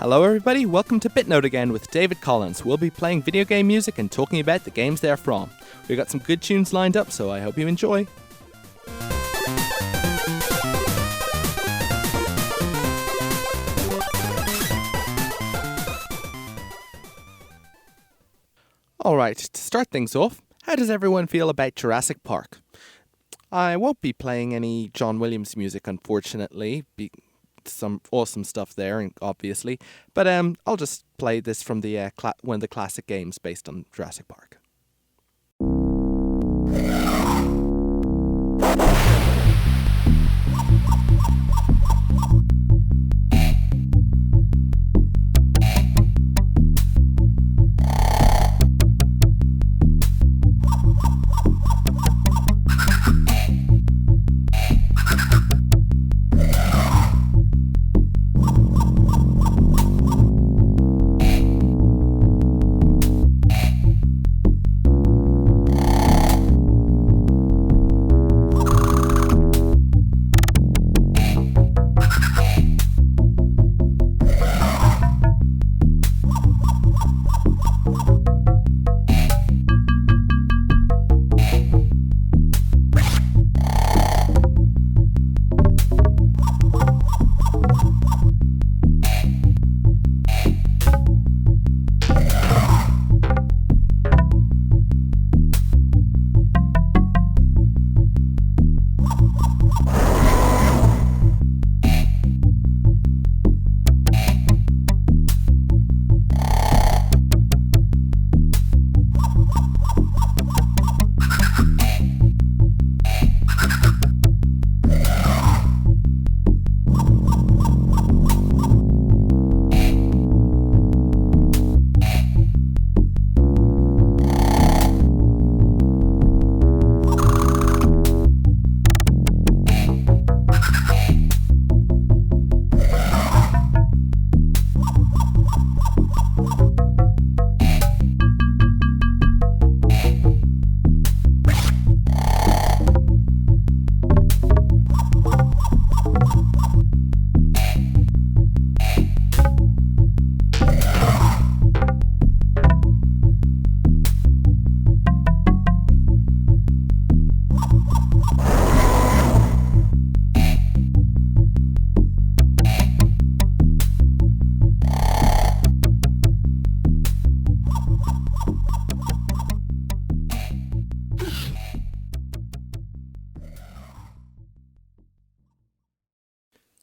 Hello everybody, welcome to BitNote again with David Collins. We'll be playing video game music and talking about the games they're from. We've got some good tunes lined up, so I hope you enjoy. Alright, to start things off, how does everyone feel about Jurassic Park? I won't be playing any John Williams music, unfortunately. Some awesome stuff there, obviously. But I'll just play this from the one of the classic games based on Jurassic Park.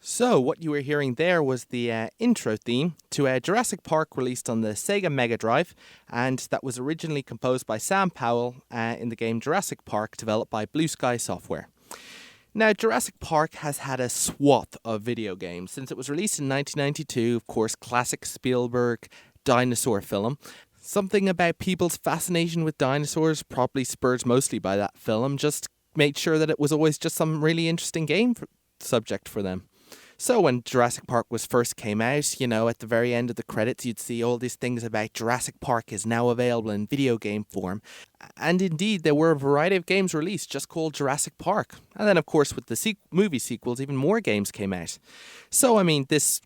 So, what you were hearing there was the intro theme to Jurassic Park, released on the Sega Mega Drive, and that was originally composed by Sam Powell in the game Jurassic Park, developed by Blue Sky Software. Now, Jurassic Park has had a swath of video games since it was released in 1992, of course, classic Spielberg dinosaur film. Something about people's fascination with dinosaurs, probably spurred mostly by that film, just made sure that it was always just some really interesting game subject for them. So when Jurassic Park first came out, you know, at the very end of the credits, you'd see all these things about Jurassic Park is now available in video game form. And indeed, there were a variety of games released just called Jurassic Park. And then, of course, with the movie sequels, even more games came out. So, I mean, there's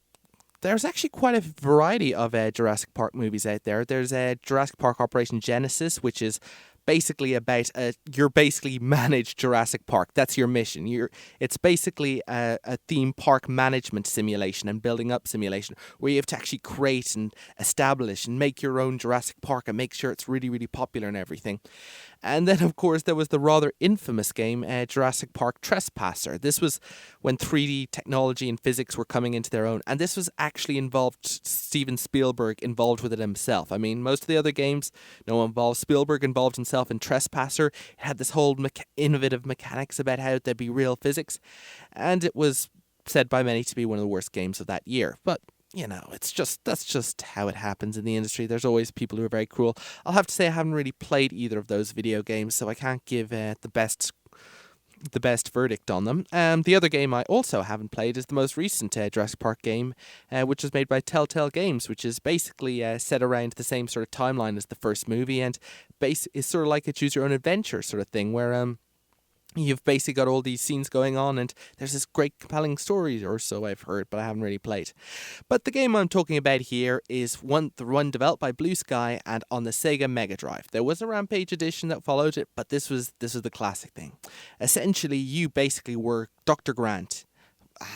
actually quite a variety of Jurassic Park movies out there. There's Jurassic Park Operation Genesis, which is basically about you're basically manage Jurassic Park. That's your mission. It's basically a theme park management simulation and building up simulation where you have to actually create and establish and make your own Jurassic Park and make sure it's really, really popular and everything. And then, of course, there was the rather infamous game, Jurassic Park Trespasser. This was when 3D technology and physics were coming into their own. And this was actually involved Steven Spielberg involved with it himself. I mean, most of the other games, no one involved. Spielberg involved himself in Trespasser. It had this whole innovative mechanics about how there'd be real physics. And it was said by many to be one of the worst games of that year. But you know, that's just how it happens in the industry. There's always people who are very cruel. I'll have to say I haven't really played either of those video games, so I can't give the best verdict on them. The other game I also haven't played is the most recent Jurassic Park game, which was made by Telltale Games, which is basically set around the same sort of timeline as the first movie, and is sort of like a choose-your-own-adventure sort of thing, where you've basically got all these scenes going on, and there's this great compelling story or so I've heard, but I haven't really played. But the game I'm talking about here is the one developed by Blue Sky and on the Sega Mega Drive. There was a Rampage edition that followed it, but this was the classic thing. Essentially, you basically were Dr. Grant,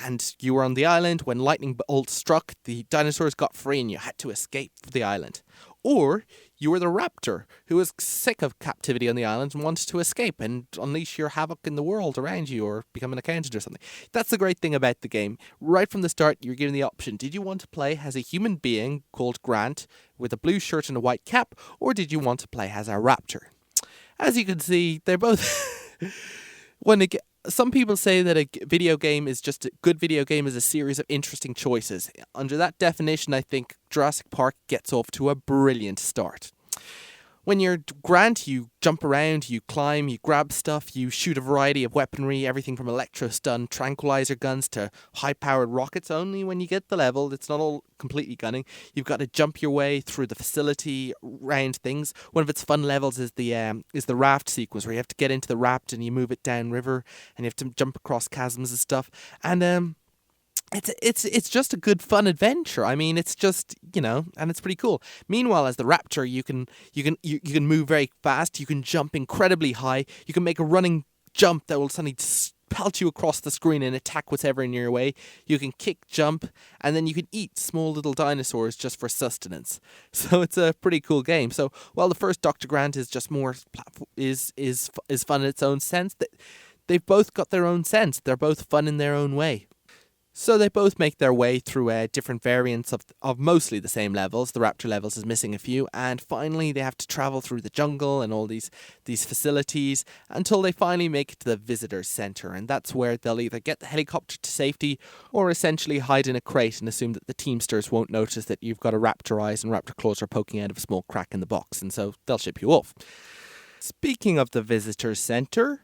and you were on the island when lightning bolt struck, the dinosaurs got free and you had to escape the island. Or you were the raptor who was sick of captivity on the island and wanted to escape and unleash your havoc in the world around you, or become an accountant or something. That's the great thing about the game. Right from the start, you're given the option. Did you want to play as a human being called Grant with a blue shirt and a white cap, or did you want to play as a raptor? As you can see, they're both... Some people say that a video game is just a good video game is a series of interesting choices. Under that definition, I think Jurassic Park gets off to a brilliant start. When you're Grant, you jump around, you climb, you grab stuff, you shoot a variety of weaponry, everything from electro-stun tranquilizer guns to high-powered rockets. Only when you get the level, it's not all completely gunning. You've got to jump your way through the facility, around things. One of its fun levels is the raft sequence, where you have to get into the raft and you move it down river, and you have to jump across chasms and stuff. And It's just a good fun adventure. I mean, it's just, and it's pretty cool. Meanwhile, as the raptor, you can move very fast. You can jump incredibly high. You can make a running jump that will suddenly pelt you across the screen and attack whatever in your way. You can kick, jump, and then you can eat small little dinosaurs just for sustenance. So it's a pretty cool game. So while the first Dr. Grant is just more is fun in its own sense, they've both got their own sense. They're both fun in their own way. So they both make their way through different variants of mostly the same levels. The Raptor levels is missing a few. And finally, they have to travel through the jungle and all these facilities until they finally make it to the visitor center. And that's where they'll either get the helicopter to safety or essentially hide in a crate and assume that the Teamsters won't notice that you've got a Raptor eyes and Raptor claws are poking out of a small crack in the box. And so they'll ship you off. Speaking of the visitor center...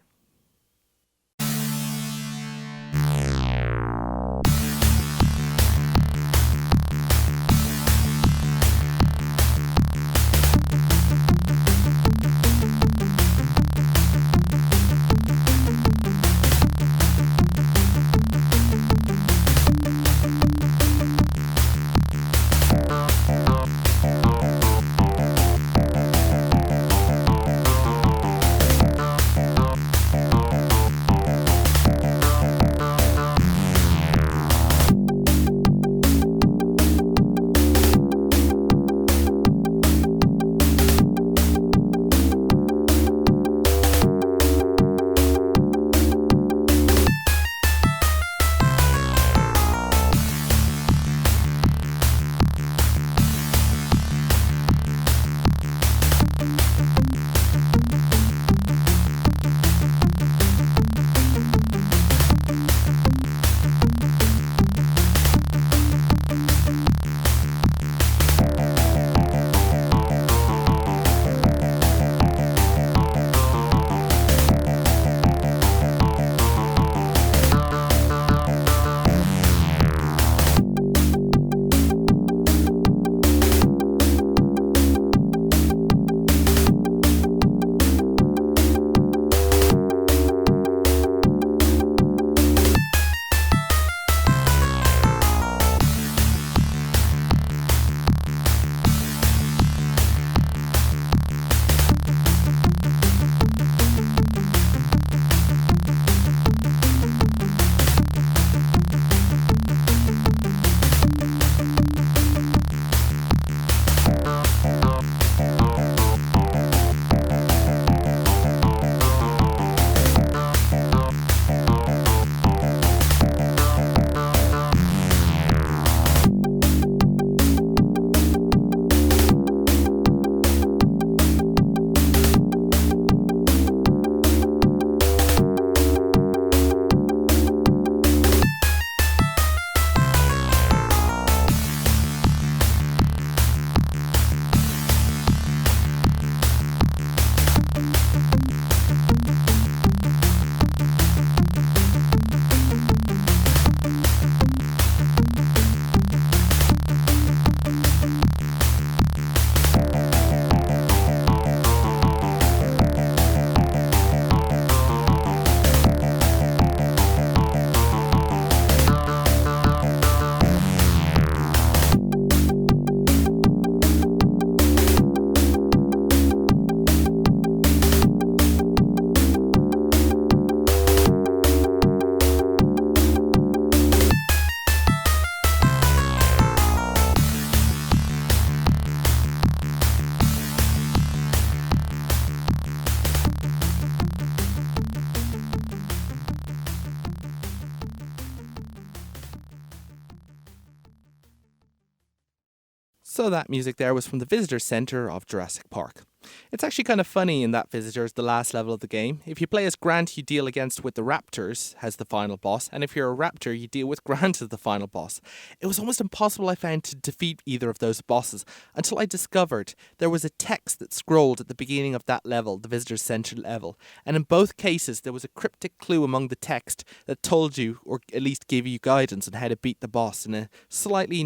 So that music there was from the Visitor Center of Jurassic Park. It's actually kind of funny in that Visitors, the last level of the game. If you play as Grant, you deal against with the Raptors as the final boss, and if you're a Raptor, you deal with Grant as the final boss. It was almost impossible, I found, to defeat either of those bosses until I discovered there was a text that scrolled at the beginning of that level, the Visitors Center level, and in both cases there was a cryptic clue among the text that told you, or at least gave you guidance on how to beat the boss in a slightly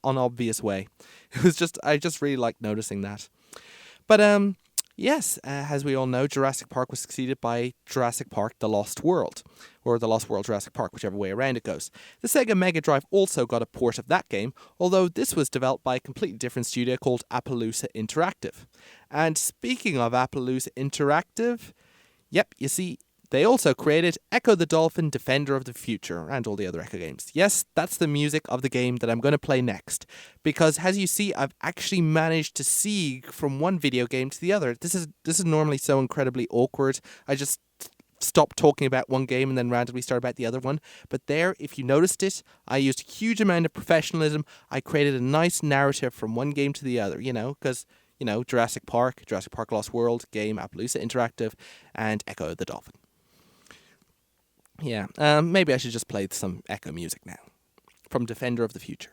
unobvious way. I just really liked noticing that. But yes, as we all know, Jurassic Park was succeeded by Jurassic Park The Lost World, or The Lost World Jurassic Park, whichever way around it goes. The Sega Mega Drive also got a port of that game, although this was developed by a completely different studio called Appaloosa Interactive. And speaking of Appaloosa Interactive, yep, you see, they also created Echo the Dolphin, Defender of the Future, and all the other Echo games. Yes, that's the music of the game that I'm going to play next. Because, as you see, I've actually managed to see from one video game to the other. This is normally so incredibly awkward. I just stop talking about one game and then randomly start about the other one. But there, if you noticed it, I used a huge amount of professionalism. I created a nice narrative from one game to the other, because... Jurassic Park Lost World game, Appaloosa Interactive, and Echo the Dolphin. Yeah, maybe I should just play some Echo music now. From Defender of the Future.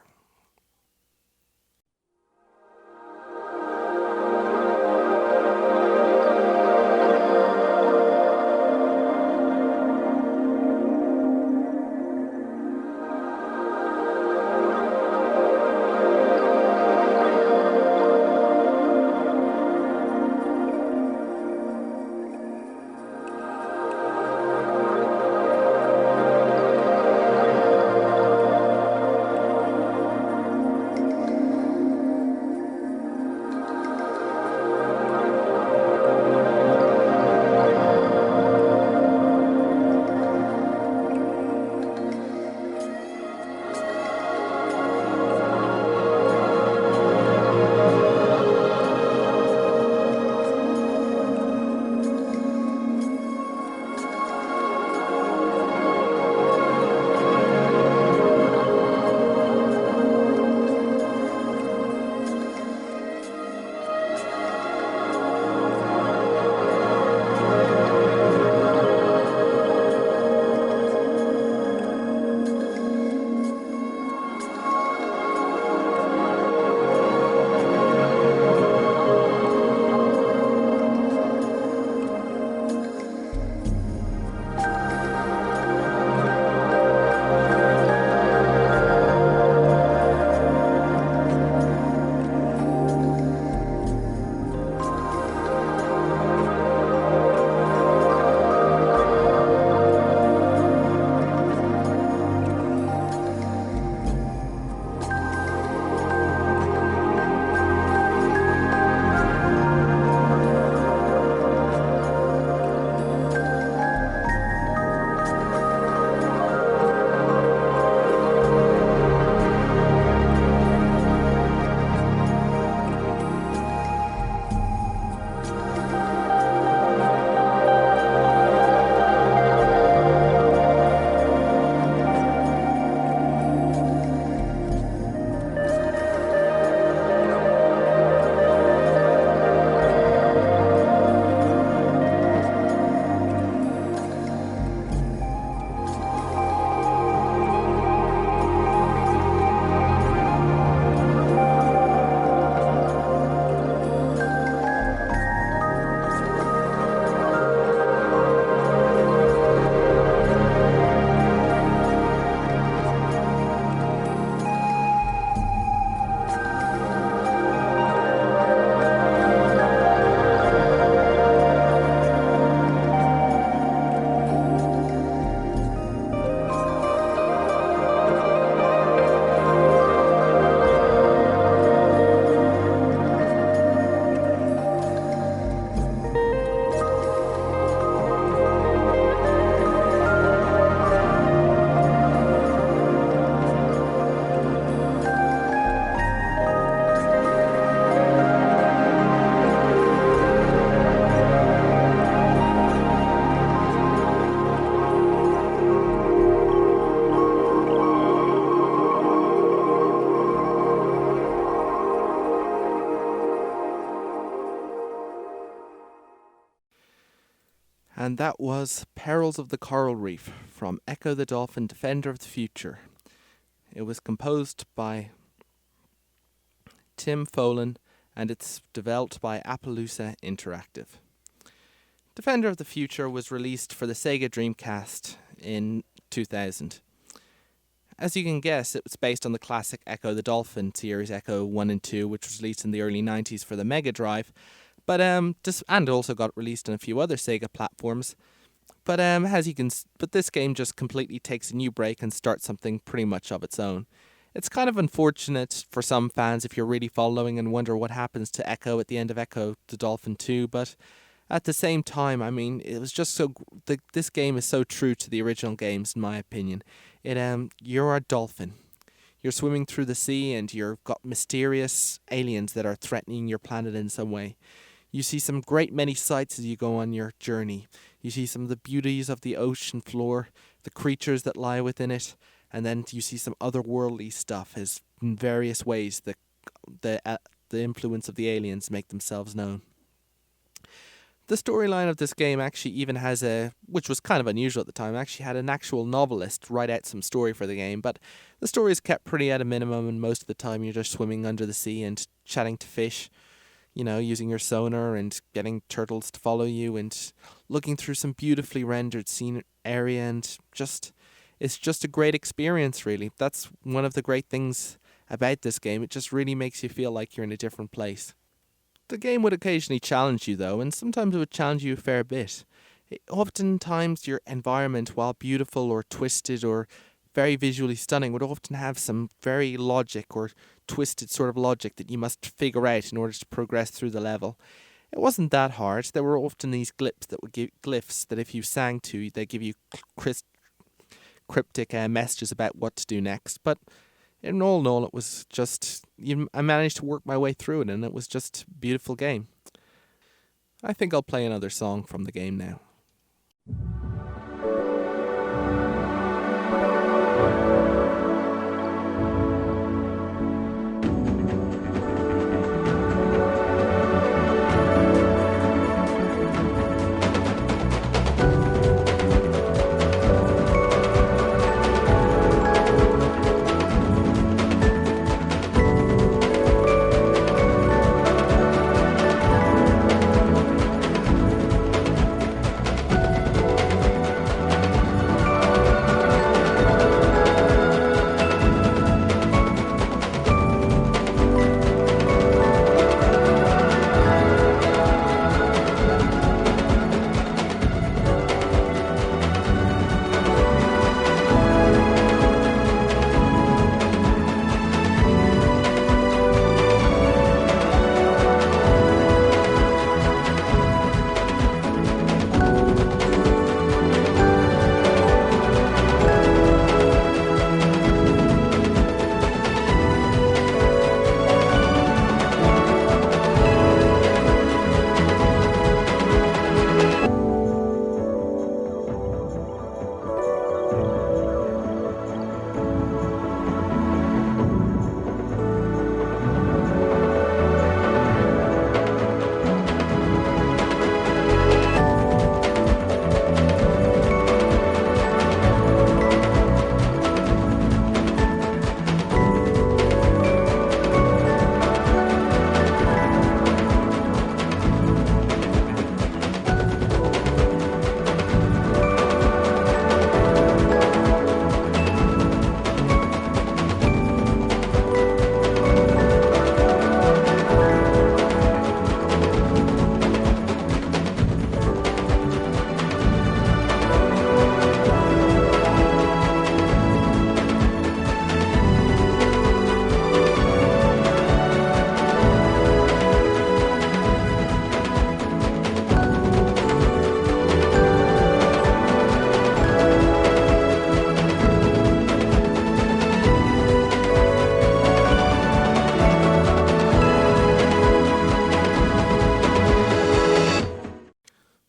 And that was Perils of the Coral Reef from Echo the Dolphin, Defender of the Future. It was composed by Tim Folan and it's developed by Appaloosa Interactive. Defender of the Future was released for the Sega Dreamcast in 2000. As you can guess, it was based on the classic Echo the Dolphin series, Echo 1 and 2, which was released in the early 90s for the Mega Drive, but and also got released on a few other Sega platforms. But but this game just completely takes a new break and starts something pretty much of its own. It's kind of unfortunate for some fans if you're really following and wonder what happens to Echo at the end of Echo the Dolphin 2, but at the same time, I mean, it was just this game is so true to the original games, in my opinion. You're a dolphin. You're swimming through the sea and you've got mysterious aliens that are threatening your planet in some way. You see some great many sights as you go on your journey. You see some of the beauties of the ocean floor, the creatures that lie within it, and then you see some otherworldly stuff as in various ways the influence of the aliens make themselves known. The storyline of this game actually even has which was kind of unusual at the time, actually had an actual novelist write out some story for the game, but the story is kept pretty at a minimum, and most of the time you're just swimming under the sea and chatting to fish, using your sonar and getting turtles to follow you and looking through some beautifully rendered scene area, and it's just a great experience, really. That's one of the great things about this game. It just really makes you feel like you're in a different place. The game would occasionally challenge you, though, and sometimes it would challenge you a fair bit. Oftentimes your environment, while beautiful or twisted or very visually stunning, would often have some very logic or twisted sort of logic that you must figure out in order to progress through the level. It wasn't that hard. There were often these glyphs that if you sang to, they give you cryptic messages about what to do next, but in all, it was just, I managed to work my way through it, and it was just a beautiful game. I think I'll play another song from the game now.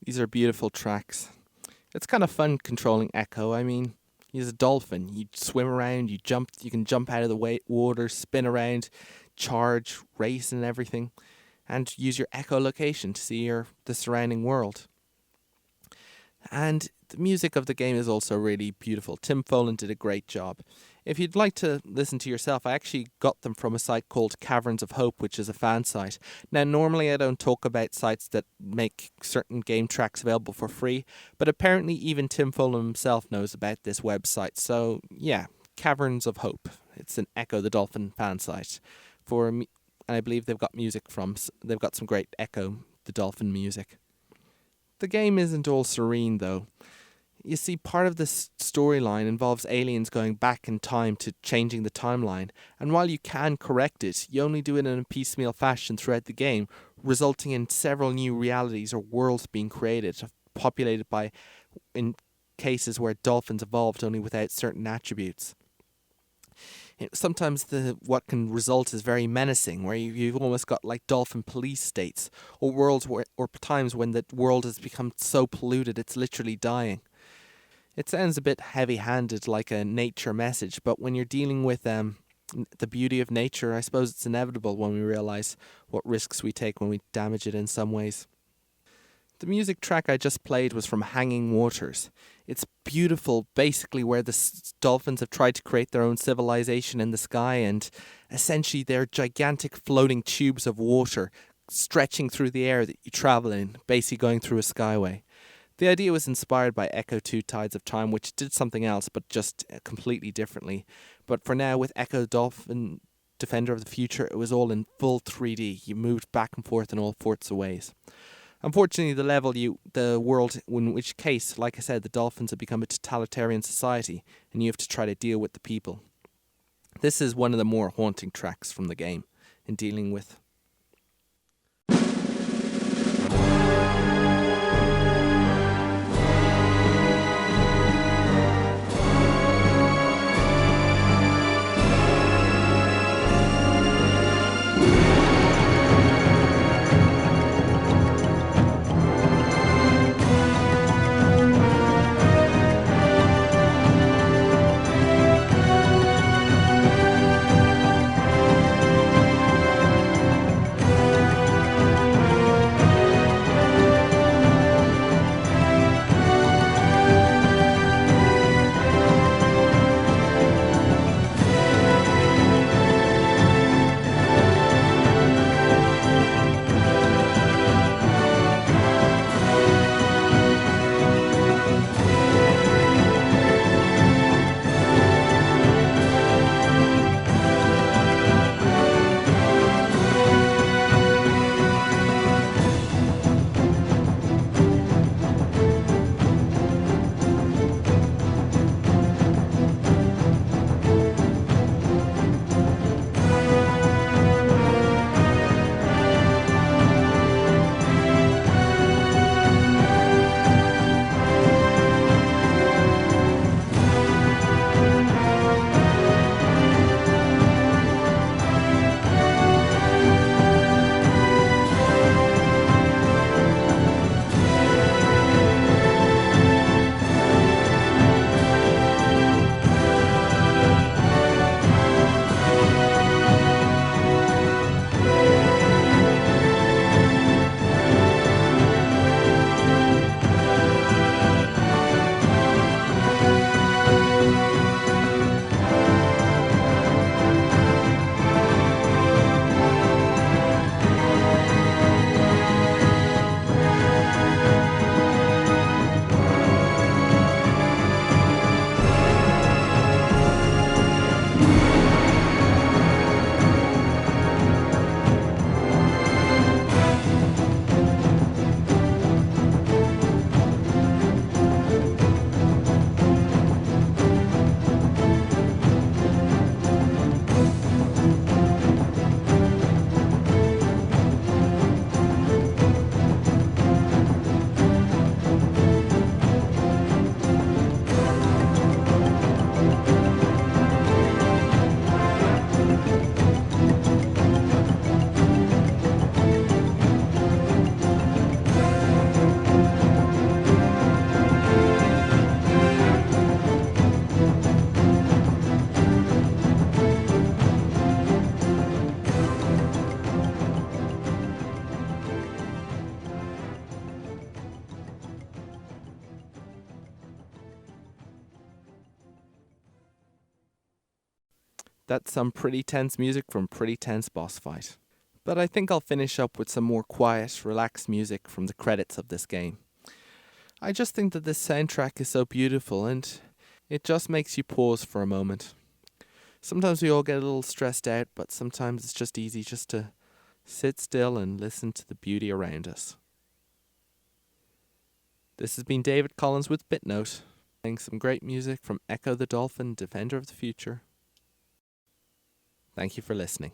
These are beautiful tracks. It's kind of fun controlling Echo. I mean, he's a dolphin. You swim around, you can jump out of the water, spin around, charge, race and everything, and use your echolocation to see the surrounding world. And the music of the game is also really beautiful. Tim Follin did a great job. If you'd like to listen to yourself, I actually got them from a site called Caverns of Hope, which is a fan site. Now, normally I don't talk about sites that make certain game tracks available for free, but apparently even Tim Follin himself knows about this website. So, yeah, Caverns of Hope. It's an Echo the Dolphin fan site. And I believe they've got they've got some great Echo the Dolphin music. The game isn't all serene, though. You see, part of this storyline involves aliens going back in time to changing the timeline, and while you can correct it, you only do it in a piecemeal fashion throughout the game, resulting in several new realities or worlds being created, populated by, in cases where dolphins evolved only without certain attributes. Sometimes what can result is very menacing, where you've almost got like dolphin police states, or times when the world has become so polluted it's literally dying. It sounds a bit heavy-handed, like a nature message, but when you're dealing with the beauty of nature, I suppose it's inevitable when we realise what risks we take when we damage it in some ways. The music track I just played was from Hanging Waters. It's beautiful, basically where the dolphins have tried to create their own civilization in the sky, and essentially they're gigantic floating tubes of water stretching through the air that you travel in, basically going through a skyway. The idea was inspired by Echo 2 Tides of Time, which did something else, but just completely differently. But for now, with Echo Dolphin Defender of the Future, it was all in full 3D. You moved back and forth in all sorts of ways. Unfortunately, the world, in which case, like I said, the dolphins have become a totalitarian society, and you have to try to deal with the people. This is one of the more haunting tracks from the game, in dealing with That's some pretty tense music from pretty tense boss fight. But I think I'll finish up with some more quiet, relaxed music from the credits of this game. I just think that this soundtrack is so beautiful and it just makes you pause for a moment. Sometimes we all get a little stressed out, but sometimes it's just easy just to sit still and listen to the beauty around us. This has been David Collins with BitNote, playing some great music from Echo the Dolphin, Defender of the Future. Thank you for listening.